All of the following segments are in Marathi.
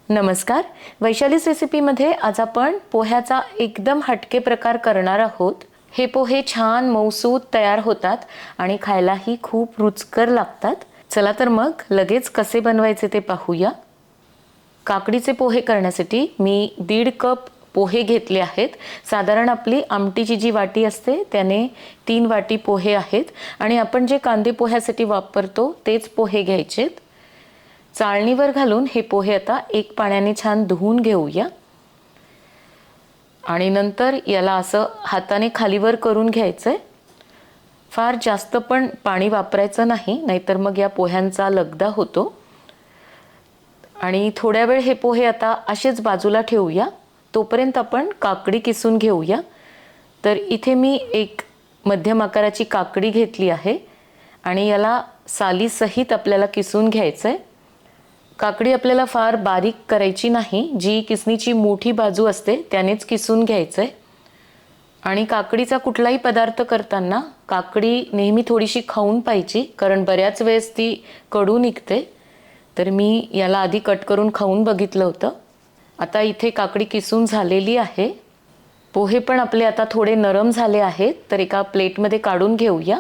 नमस्कार. वैशालीस रेसिपीमध्ये आज आपण पोह्याचा एकदम हटके प्रकार करणार आहोत. हे पोहे छान मऊसूत तयार होतात आणि खायलाही खूप रुचकर लागतात. चला तर मग लगेच कसे बनवायचे ते पाहूया. काकडीचे पोहे करण्यासाठी मी 1.5 कप पोहे घेतले आहेत. साधारण आपली आमटीची जी वाटी असते त्याने 3 वाटी पोहे आहेत आणि आपण जे कांदे पोह्यासाठी वापरतो तेच पोहे घ्यायचेत. चाळणीवर घालून हे पोहे आता 1 पाण्याने छान धुवून घेऊया आणि नंतर याला असं हाताने खालीवर करून घ्यायचंय. फार जास्त पण पाणी वापरायचं नाही, नाहीतर मग या पोह्यांचा लगदा होतो. आणि थोड्या वेळ हे पोहे आता असेच बाजूला ठेवूया. तोपर्यंत आपण काकडी किसून घेऊया. तर इथे मी एक मध्यम आकाराची काकडी घेतली आहे आणि याला सालीसहित आपल्याला किसून घ्यायचंय. काकडी आपल्याला फार बारीक करायची नाही, जी किसणीची मोठी बाजू असते त्यानेच किसून घ्यायचंय. आणि काकडीचा कुठलाही पदार्थ करताना काकडी नेहमी थोडीशी खाऊन पाहिजे, कारण बऱ्याच वेळेस ती कडू निघते. तर मी याला आधी कट करून खाऊन बघितलं होतं. आता इथे काकडी किसून झालेली आहे. पोहे पण आपले आता थोडे नरम झाले आहेत, तर एका प्लेटमध्ये काढून घेऊया.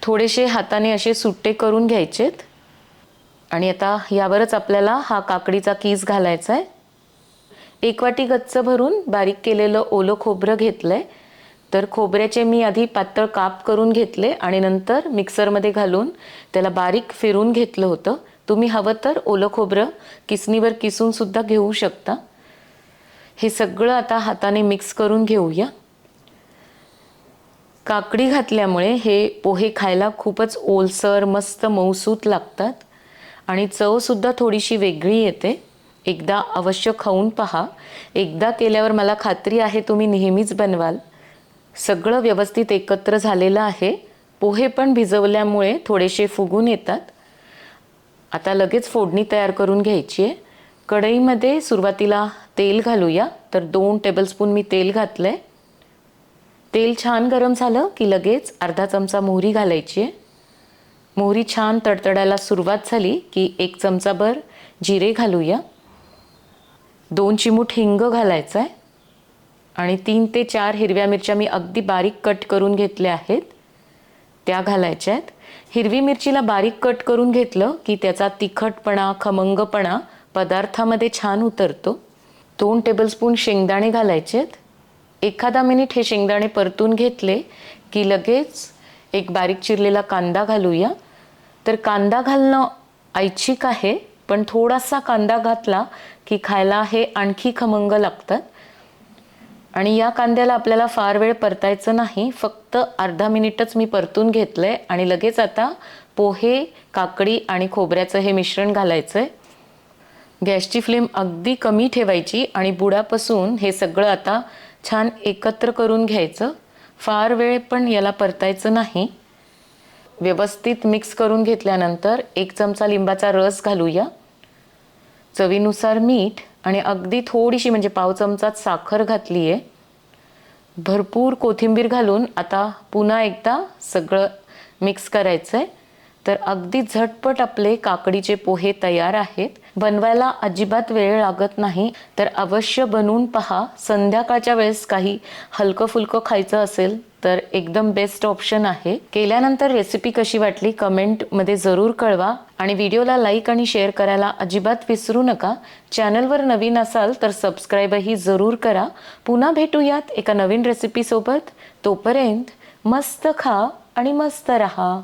थोडेसे हाताने असे सुट्टे करून घ्यायचेत आणि आता यावरच आपल्याला हा काकडीचा कीस घालायचा आहे. 1 वाटी गच्च भरून बारीक केलेलं ओलं खोबरं घेतलंय. तर खोबऱ्याचे मी आधी पातळ काप करून घेतले आणि नंतर मिक्सरमध्ये घालून त्याला बारीक फिरून घेतलं होतं. तुम्ही हवं तर ओलं खोबरं किसणीवर किसून सुद्धा घेऊ शकता. हे सगळं आता हाताने मिक्स करून घेऊया. काकडी घातल्यामुळे हे पोहे खायला खूपच ओलसर मस्त मऊसूत लागतात आणि चवसुद्धा थोडीशी वेगळी येते. एकदा अवश्य खाऊन पहा. एकदा केल्यावर मला खात्री आहे तुम्ही नेहमीच बनवाल. सगळं व्यवस्थित एकत्र झालेलं आहे. पोहे पण भिजवल्यामुळे थोडेसे फुगून येतात. आता लगेच फोडणी तयार करून घ्यायची आहे. कढईमध्ये सुरुवातीला तेल घालूया. तर 2 टेबलस्पून मी तेल घातलंय. तेल छान गरम झालं की लगेच अर्धा चमचा मोहरी घालायची आहे. मोहरी छान तडतडायला सुरुवात झाली की 1 चमचाभर जिरे घालूया. 2 चिमूट हिंग घालायचा आहे आणि 3 ते 4 हिरव्या मिरच्या मी अगदी बारीक कट करून घेतल्या आहेत, त्या घालायच्या आहेत. हिरवी मिरचीला बारीक कट करून घेतलं की त्याचा तिखटपणा खमंगपणा पदार्थामध्ये छान उतरतो. 2 टेबलस्पून शेंगदाणे घालायचे आहेत. एखादा मिनिट हे शेंगदाणे परतून घेतले की लगेच एक बारीक चिरलेला कांदा घालूया. तर कांदा घालणं ऐच्छिक आहे, पण थोडासा कांदा घातला की खायला हे आणखी खमंग लागतात. आणि या कांद्याला आपल्याला फार वेळ परतायचं नाही, फक्त अर्धा मिनिटच मी परतून घेतलंय आणि लगेच आता पोहे, काकडी आणि खोबऱ्याचं हे मिश्रण घालायचंय. गॅसची फ्लेम अगदी कमी ठेवायची आणि बुडापासून हे सगळं आता छान एकत्र करून घ्यायचं. फार वेळ पण याला परतायचं नाही. व्यवस्थित मिक्स करून घेतल्यानंतर 1 चमचा लिंबाचा रस घालूया. चवीनुसार मीठ आणि अगदी थोडीशी म्हणजे पाव चमचाच साखर घातली आहे. भरपूर कोथिंबीर घालून आता पुन्हा एकदा सगळं मिक्स करायचं आहे. तर अगदी झटपट आपले काकडीचे पोहे तयार आहेत. बनवायला अजिबात वेळ लागत नाही, तर अवश्य बनवून पहा. संध्याकाळच्या वेळेस काही हलकं फुलकं खायचं असेल तर एकदम बेस्ट ऑप्शन आहे. केल्यानंतर रेसिपी कशी वाटली कमेंटमध्ये जरूर कळवा आणि व्हिडिओला लाईक आणि शेअर करायला अजिबात विसरू नका. चॅनलवर नवीन असाल तर सबस्क्राईबही जरूर करा. पुन्हा भेटूयात एका नवीन रेसिपीसोबत. तोपर्यंत मस्त खा आणि मस्त रहा.